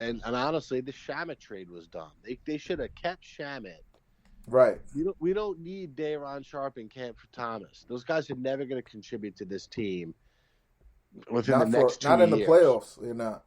And honestly, the Shamit trade was dumb. They should have kept Shamit. Right. We don't need Dayron Sharp and Camp for Thomas. Those guys are never going to contribute to this team within the next two Not in the years. playoffs. You're not.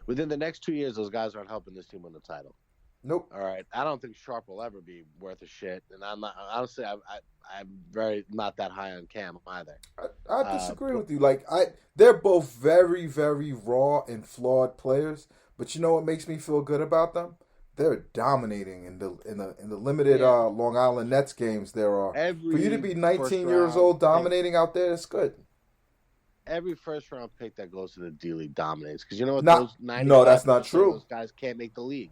Within the next 2 years, those guys aren't helping this team win the title. Nope. All right, I don't think Sharp will ever be worth a shit, and I'm not honestly. I'm very not that high on Cam either. I disagree But with you. They're both very, very raw and flawed players. But you know what makes me feel good about them? They're dominating in the limited yeah, Long Island Nets games. There are for you to every be first 19 years round old pick, dominating out there. It's good. every first round pick that goes to the D League dominates because you know what? Not Those no, that's 95% not of true. those guys can't make the league.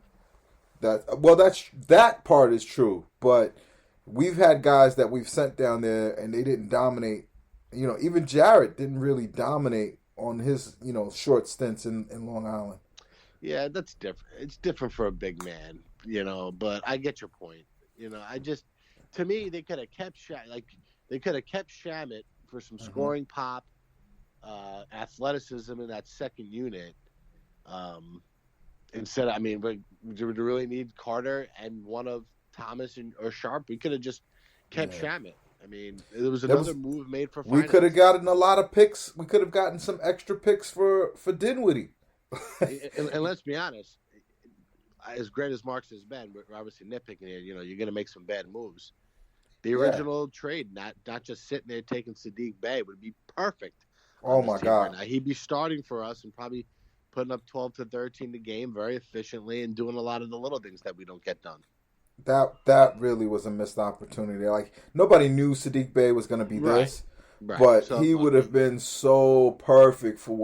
That part is true, but we've had guys that we've sent down there and they didn't dominate. Even Jarrett didn't really dominate on his short stints in Long Island. Yeah, that's different. It's different for a big man, But I get your point. To me, they could have kept they could have kept Shamit for some Hmm. scoring pop, athleticism in that second unit. Um, Instead, I mean, but do we really need Carter and one of Thomas or Sharp? We could have just kept Yeah, Shamit. I mean, there was there another was. move made for We could have finances. gotten a lot of picks. We could have gotten some extra picks for Dinwiddie. And let's be honest, as great as Marks has been, we're obviously nitpicking here. You're going to make some bad moves. The Yeah. original trade, not just sitting there taking Sadiq Bey, would be perfect on Oh this my team right God. now. He'd be starting for us and probably putting up 12 to 13 a game very efficiently and doing a lot of the little things that we don't get done. That really was a missed opportunity. Like nobody knew Sadiq Bey was going to be Right, this, right. but So he would have been so perfect for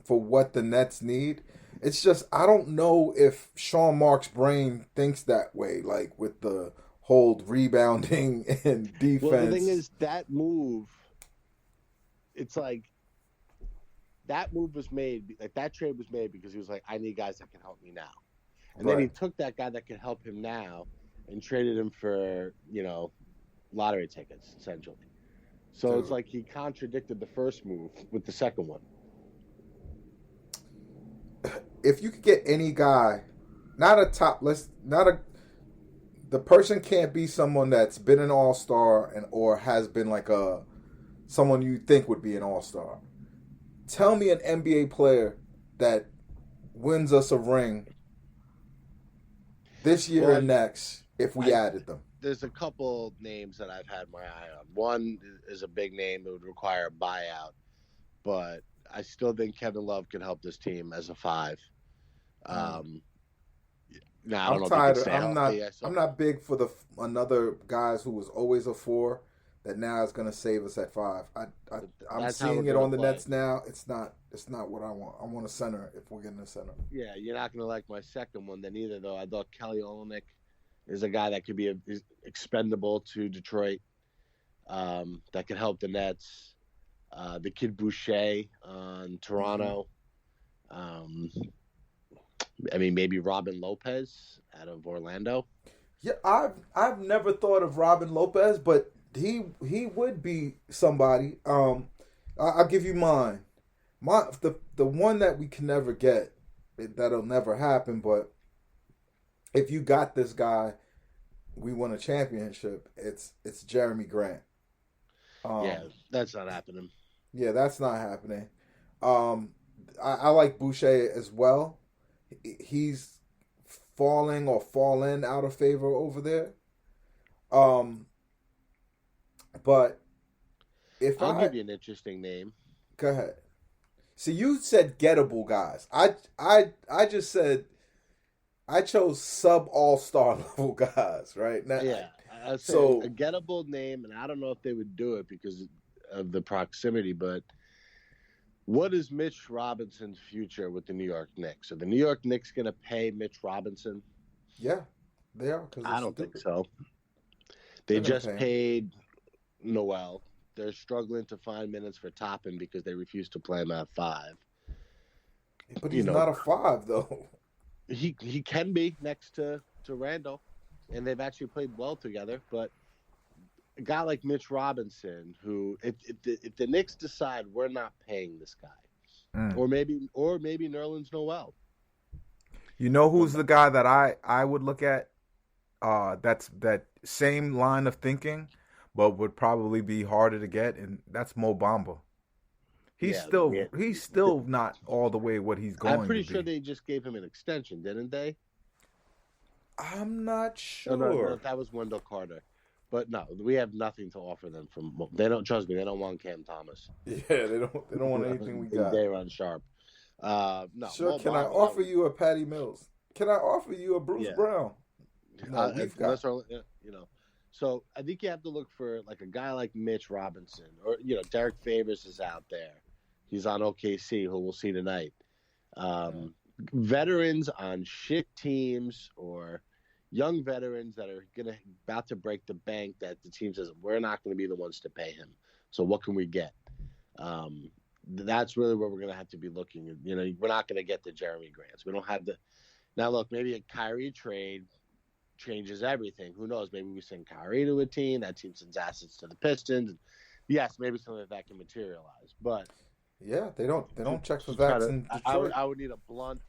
what the Nets need. It's just I don't know if Sean Mark's brain thinks that way, like with the whole rebounding and well, the thing defense. is that move. It's like that move was made, like that trade was made because he was like, I need guys that can help me now. And then he Right. took that guy that could help him now and traded him for, lottery tickets, essentially. So it's Dude. like he contradicted the first move with the second one. If you could get any guy, not a top list, not a the person can't be someone that's been an all star and or has been like a someone you think would be an all star. Tell me an NBA player that wins us a ring this year Well, and next if we I added them. there's a couple names that I've had my eye on. One is a big name that would require a buyout, but I still think Kevin Love can help this team as a five. Mm. Um, Now I don't I'm know if he can tired. stay healthy. I I'm saw. not big for the another guys who was always a four that now is going to save us at five. I'm That's how we're seeing it gonna on the play. Nets now. It's not what I want. I want a center if we're getting a center. Yeah, you're not gonna like my second one then either, though. I thought Kelly Olynyk is a guy that could be is expendable to Detroit. That could help the Nets. The kid Boucher on Hmm. Toronto. Um, I mean, maybe Robin Lopez out of Orlando. Yeah, I've never thought of Robin Lopez, but he would be somebody. I'll give you mine. The one that we can never get, that'll never happen. But if you got this guy, we won a championship. It's Jeremy Grant. Yeah, Um, that's not happening. yeah, that's not happening. Um, I like Boucher as well. He's falling or fallen out of favor over there. Um, but if I'll I give you an interesting name. go ahead, see you said gettable guys. I just said I chose sub all star level guys. Right now, Yeah, I'd say a so gettable name, and I don't know if they would do it because of the proximity, but what is Mitch Robinson's future with the New York Knicks? Are the New York Knicks going to pay Mitch Robinson? yeah, they are because they're I don't think stupid. so. They They're gonna just pay him, paid Noel. They're struggling to find minutes for Toppin because they refuse to play him at five. but You he's know, not a five though. he can be next to Randall, and they've actually played well together. But a guy like Mitch Robinson, who if the Knicks decide we're not paying this guy, Mm. or maybe Nerlens Noel, You know But who's the guy that I would look at? That's that same line of thinking, but would probably be harder to get, and that's Mo Bamba. yeah, yeah, He's th- still not all the way what he's I'm going to pretty sure be. they just gave him an extension, didn't they? I'm not No, no, no, sure. that was Wendell Carter. But no, we have nothing to offer them from. They don't trust me. They don't want Cam Thomas. Yeah, they don't want anything we And got. they run sharp. No, Sure, Mo can I Bamba. offer you a Patty Mills? Can I offer you a Bruce Yeah, Brown? No, we've got. unless you know. So I think you have to look for like a guy like Mitch Robinson, or Derek Favors is out there. He's on OKC, who we'll see tonight. Yeah. Veterans on shit teams or young veterans that are about to break the bank that the team says we're not going to be the ones to pay him. So what can we get? That's really where we're going to have to be looking. We're not going to get the Jeremy Grants. We don't have the. Now look, maybe a Kyrie trade changes everything. Who knows? Maybe we send Kyrie to a team. That team sends assets to the Pistons. Yes, maybe something like that can materialize. But Yeah, they don't check for to try vax to, in I would Detroit. I would need a blunt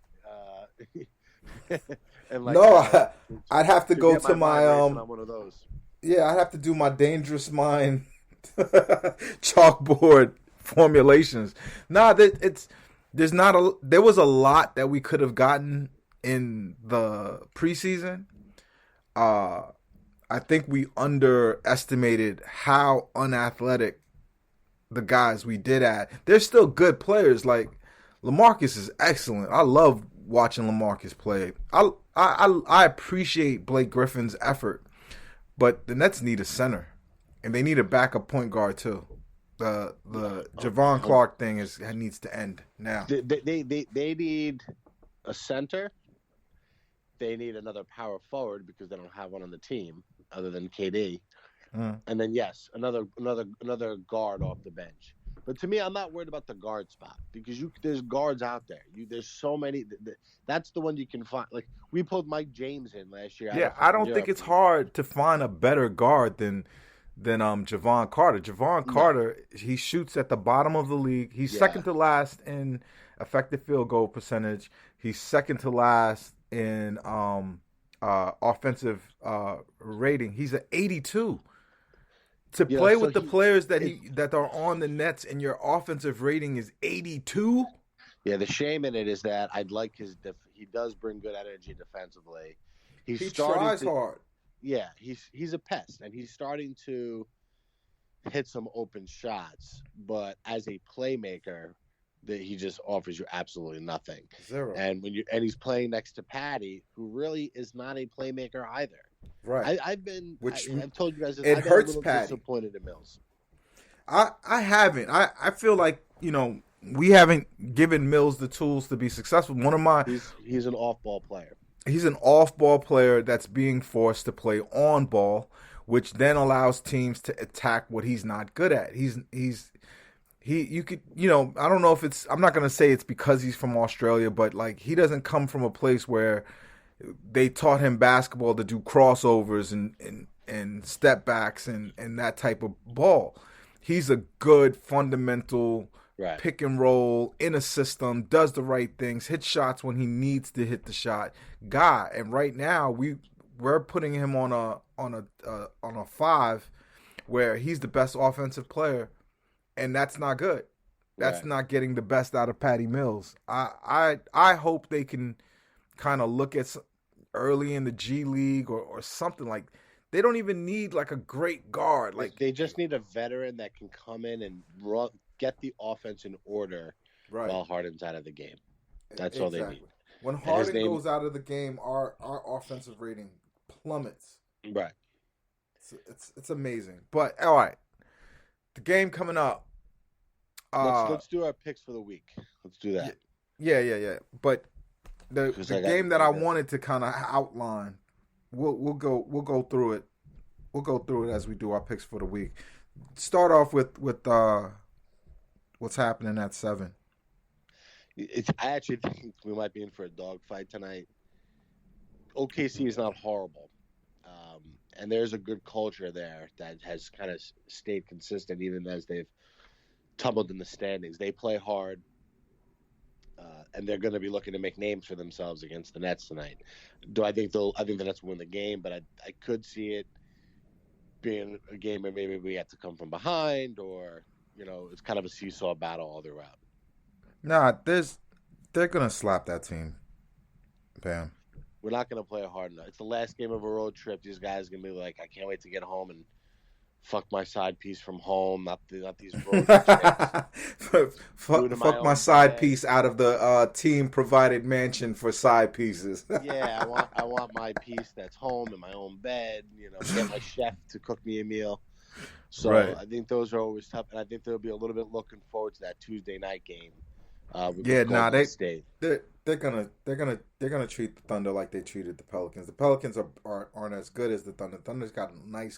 and like No, I'd have to to go get to my my vibration on one of those. yeah, I'd have to do my dangerous mind chalkboard formulations. Nah, there was a lot that we could have gotten in the preseason. Uh I think we underestimated how unathletic the guys we did add. They're still good players. Like LaMarcus is excellent. I love watching LaMarcus play. I appreciate Blake Griffin's effort, but the Nets need a center, and they need a backup point guard too. The Javon Clark thing needs to end now. They need a center. They need another power forward because they don't have one on the team other than KD. Mm. And then yes, another guard off the bench. But to me, I'm not worried about the guard spot because there's guards out there. There's so many. That's the one you can find. Like we pulled Mike James in last year. Yeah, I don't think Europe. it's hard to find a better guard than Javon Carter. Javon No. Carter, he shoots at the bottom of the league. He's second to last in effective field goal percentage. He's second to last in offensive rating. He's an 82. To play So with the players that are on the Nets and your offensive rating is 82. Yeah, the shame in it is that I'd like he does bring good energy defensively. He tries hard. Yeah, he's a pest, and he's starting to hit some open shots. But as a playmaker, he just offers you absolutely nothing. Zero. And he's playing next to Patty, who really is not a playmaker either. Right. I've told you guys this. It I've been hurts a little Patty. disappointed in Mills. I haven't. I feel like, we haven't given Mills the tools to be successful. He's an off-ball player. He's an off-ball player that's being forced to play on ball, which then allows teams to attack what he's not good at. You could, I don't know if I'm not going to say it's because he's from Australia, but like he doesn't come from a place where they taught him basketball to do crossovers and step backs and that type of ball. He's a good fundamental pick and roll in a system, does the right things, hits shots when he needs to hit the shot guy. And right now we're putting him on a 5 where he's the best offensive player, and that's not good. That's not getting the best out of Patty Mills. I hope they can kind of look at early in the G League or something. Like they don't even need like a great guard. Like they just need a veteran that can come in and get the offense in order while Harden's out of the game. That's all they need. When Harden goes out of the game, our offensive rating plummets. Right. It's amazing. But all right, the game coming up. Let's do our picks for the week. Let's do that. Yeah. But the game that I wanted to kind of outline, we'll go through it. We'll go through it as we do our picks for the week. Start off with what's happening at 7. I actually think we might be in for a dogfight tonight. OKC is not horrible, and there's a good culture there that has kind of stayed consistent even as they've tumbled in the standings. They play hard. and they're going to be looking to make names for themselves against the Nets tonight. Do I think they'll? I think the Nets will win the game, but I could see it being a game where maybe we have to come from behind, or it's kind of a seesaw battle all the way around. Nah, they're gonna slap that team. Bam. We're not going to play hard enough. It's the last game of a road trip. These guys are going to be like, I can't wait to get home and fuck my side piece from home. Not these road trips. fuck my side piece out of the team provided mansion for side pieces. Yeah, I want my piece that's home in my own bed. Get my chef to cook me a meal. So right. I think those are always tough, and I think they'll be a little bit looking forward to that Tuesday night game. They're gonna treat the Thunder like they treated the Pelicans. The Pelicans aren't as good as the Thunder. Thunder's got nice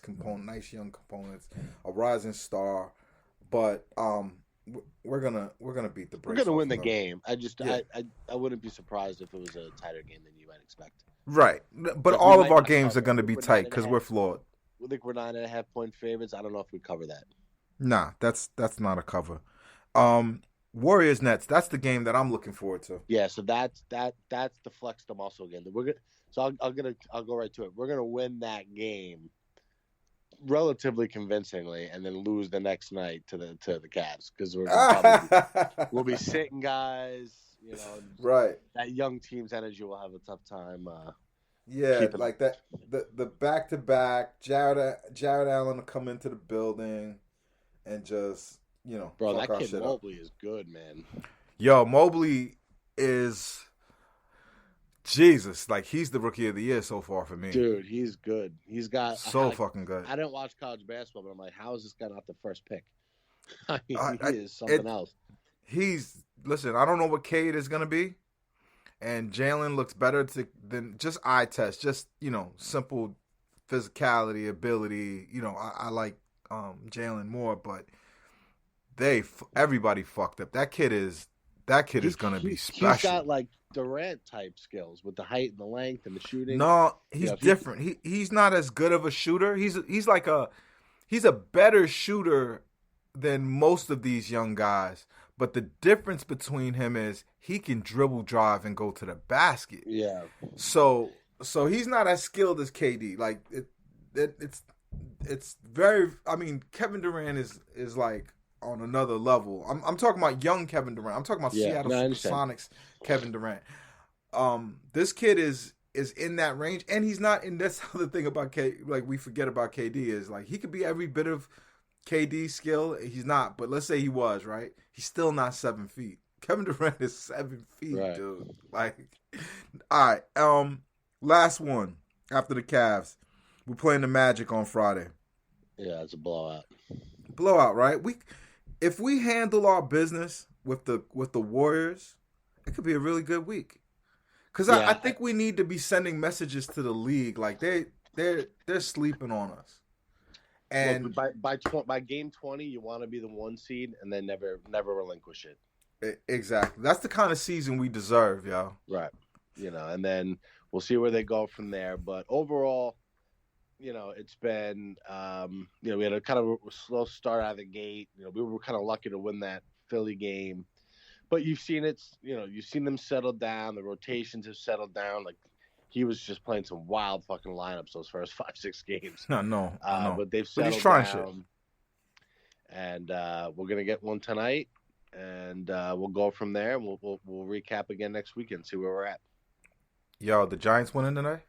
young components, a rising star, but we're gonna beat the Braves. We're gonna win the game. I wouldn't be surprised if it was a tighter game than you might expect. Right, but all of our games are gonna be tight because we're flawed. I think we're 9.5-point favorites. I don't know if we cover that. Nah, that's not a cover. Warriors Nets. That's the game that I'm looking forward to. Yeah, so that's the flex the muscle game. I'll go right to it. We're gonna win that game relatively convincingly, and then lose the next night to the Cavs because we'll be sitting guys. Right. That young team's energy will have a tough time. Yeah, like that. The back-to-back. Jared Allen will come into the building and just. Bro, that kid Mobley is good, man. Yo, Mobley is Jesus. Like, he's the rookie of the year so far for me. Dude, he's good. He's got fucking good. I didn't watch college basketball, but I'm like, how is this guy not the first pick? He is something else. Listen, I don't know what Cade is gonna be, and Jalen looks better than just eye test, just simple physicality, ability. I like Jalen more, but. Everybody fucked up. That kid is gonna be special. He's got like Durant type skills with the height and the length and the shooting. No, he's different. He's not as good of a shooter. He's a better shooter than most of these young guys. But the difference between him is he can dribble, drive, and go to the basket. Yeah. So he's not as skilled as KD. Like it's very. I mean, Kevin Durant is like. On another level. I'm talking about young Kevin Durant. I'm talking about Seattle Sonics Kevin Durant. This kid is in that range, and he's not. And that's the other thing about like we forget about KD is like he could be every bit of KD's skill. He's not, but let's say he was, right? He's still not 7 feet. Kevin Durant is 7 feet, right. Dude. Like, all right. Last one after the Cavs. We're playing the Magic on Friday. Yeah, it's a blowout. Blowout, right? If we handle our business with the Warriors, it could be a really good week. Because I think we need to be sending messages to the league like they're sleeping on us. And by game 20, you want to be the 1 seed and then never relinquish it. Exactly. That's the kind of season we deserve, yo. Right. And then we'll see where they go from there. But overall, it's been, we had a kind of a slow start out of the gate. We were kind of lucky to win that Philly game. But you've seen you've seen them settle down. The rotations have settled down. Like, he was just playing some wild fucking lineups those first 5-6 games. No. But they've settled down. Shit. And we're going to get one tonight. And we'll go from there. And we'll recap again next weekend, see where we're at. Yo, the Giants winning tonight?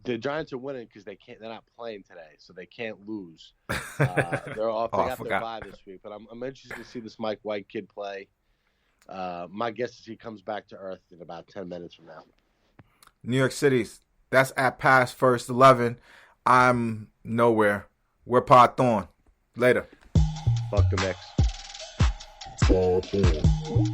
The Giants are winning because they're not playing today, so they can't lose. They're off. They got their bye this week, but I'm interested to see this Mike White kid play. My guess is he comes back to earth in about 10 minutes from now. New York City, that's at past first 11. I'm nowhere. We're Pod Thorn. Later. Fuck the Knicks. Pod Thorn.